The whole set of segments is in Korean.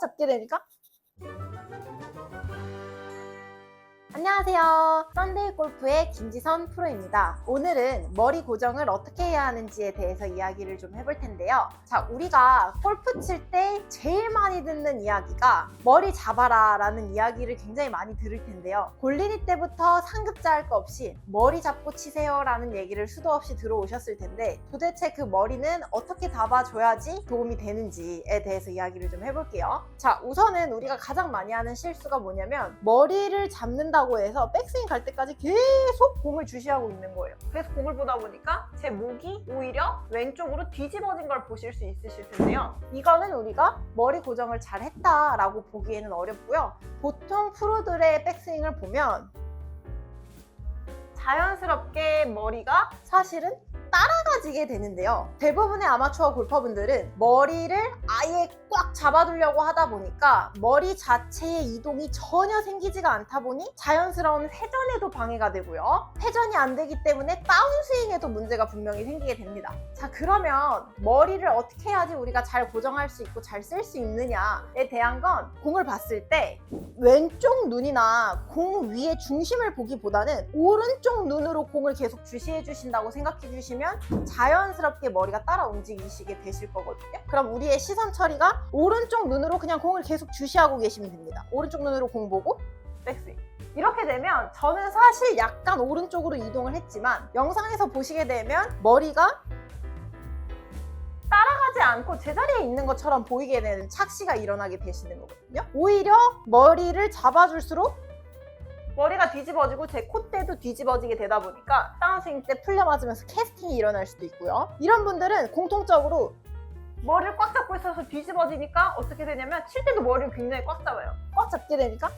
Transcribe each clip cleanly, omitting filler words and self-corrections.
잡게 되니까. 안녕하세요. 썬데이 골프의 김지선 프로입니다. 오늘은 머리 고정을 어떻게 해야 하는지에 대해서 이야기를 좀 해볼 텐데요. 자, 우리가 골프 칠 때 제일 많이 듣는 이야기가 머리 잡아라 라는 이야기를 굉장히 많이 들을 텐데요. 골린이 때부터 상급자 할 거 없이 머리 잡고 치세요 라는 얘기를 수도 없이 들어오셨을 텐데, 도대체 그 머리는 어떻게 잡아줘야지 도움이 되는지에 대해서 이야기를 좀 해볼게요. 자, 우선은 우리가 가장 많이 하는 실수가 뭐냐면, 머리를 잡는다고 해서 백스윙 갈 때까지 계속 공을 주시하고 있는 거예요. 그래서 공을 보다 보니까 제 목이 오히려 왼쪽으로 뒤집어진 걸 보실 수 있으실 텐데요. 이거는 우리가 머리 고정을 잘 했다라고 보기에는 어렵고요. 보통 프로들의 백스윙을 보면 자연스럽게 머리가 사실은 따라가지게 되는데요. 대부분의 아마추어 골퍼분들은 머리를 아예 꽉 잡아두려고 하다 보니까 머리 자체의 이동이 전혀 생기지가 않다 보니 자연스러운 회전에도 방해가 되고요. 회전이 안 되기 때문에 다운스윙에도 문제가 분명히 생기게 됩니다. 자, 그러면 머리를 어떻게 해야지 우리가 잘 고정할 수 있고 잘 쓸 수 있느냐에 대한 건, 공을 봤을 때 왼쪽 눈이나 공 위의 중심을 보기보다는 오른쪽 눈으로 공을 계속 주시해 주신다고 생각해 주시면 자연스럽게 머리가 따라 움직이시게 되실 거거든요. 그럼 우리의 시선 처리가 오른쪽 눈으로 그냥 공을 계속 주시하고 계시면 됩니다. 오른쪽 눈으로 공 보고 백스윙. 이렇게 되면 저는 사실 약간 오른쪽으로 이동을 했지만, 영상에서 보시게 되면 머리가 따라가지 않고 제자리에 있는 것처럼 보이게 되는 착시가 일어나게 되시는 거거든요. 오히려 머리를 잡아줄수록 머리가 뒤집어지고 제 콧대도 뒤집어지게 되다 보니까 다운스윙 때 풀려 맞으면서 캐스팅이 일어날 수도 있고요. 이런 분들은 공통적으로 머리를 꽉 잡고 있어서 뒤집어지니까 어떻게 되냐면, 칠 때도 머리를 굉장히 꽉 잡아요. 꽉 잡게 되니까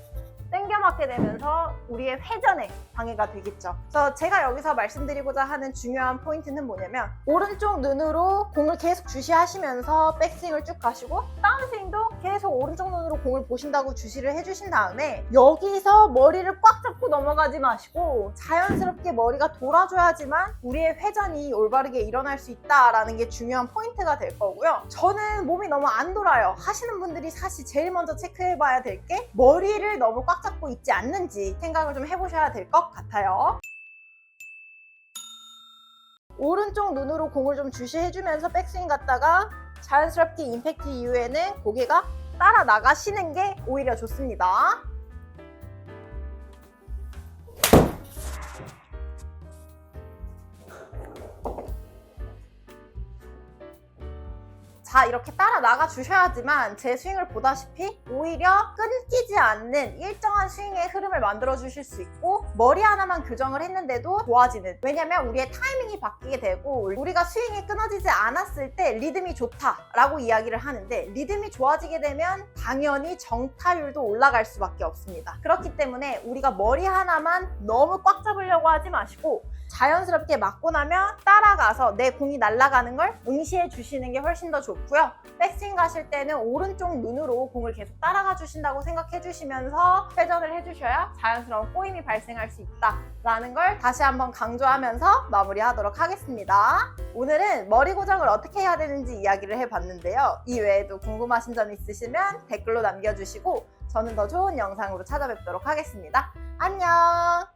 당겨 맞게 되면서 우리의 회전에 방해가 되겠죠. 그래서 제가 여기서 말씀드리고자 하는 중요한 포인트는 뭐냐면, 오른쪽 눈으로 공을 계속 주시하시면서 백스윙을 쭉 가시고, 다운스윙도 계속 오른쪽 눈으로 공을 보신다고 주시를 해주신 다음에, 여기서 머리를 꽉 잡고 넘어가지 마시고 자연스럽게 머리가 돌아줘야지만 우리의 회전이 올바르게 일어날 수 있다라는 게 중요한 포인트가 될 거고요. 저는 몸이 너무 안 돌아요 하시는 분들이 사실 제일 먼저 체크해봐야 될 게, 머리를 너무 꽉 잡고 있지 않는지 생각을 좀 해보셔야 될 것 같아요. 오른쪽 눈으로 공을 좀 주시해주면서 백스윙 갔다가 자연스럽게 임팩트 이후에는 고개가 따라 나가시는 게 오히려 좋습니다. 자, 이렇게 따라 나가 주셔야지만 제 스윙을 보다시피 오히려 끊기지 않는 일정한 스윙의 흐름을 만들어 주실 수 있고, 머리 하나만 교정을 했는데도 좋아지는, 왜냐면 우리의 타이밍이 바뀌게 되고 우리가 스윙이 끊어지지 않았을 때 리듬이 좋다라고 이야기를 하는데, 리듬이 좋아지게 되면 당연히 정타율도 올라갈 수밖에 없습니다. 그렇기 때문에 우리가 머리 하나만 너무 꽉 잡으려고 하지 마시고 자연스럽게 맞고 나면 따라가서 내 공이 날아가는 걸 응시해 주시는 게 훨씬 더 좋고요. 백스윙 가실 때는 오른쪽 눈으로 공을 계속 따라가 주신다고 생각해 주시면서 회전을 해주셔야 자연스러운 꼬임이 발생할 수 있다라는 걸 다시 한번 강조하면서 마무리하도록 하겠습니다. 오늘은 머리 고정을 어떻게 해야 되는지 이야기를 해봤는데요. 이 외에도 궁금하신 점 있으시면 댓글로 남겨주시고 저는 더 좋은 영상으로 찾아뵙도록 하겠습니다. 안녕!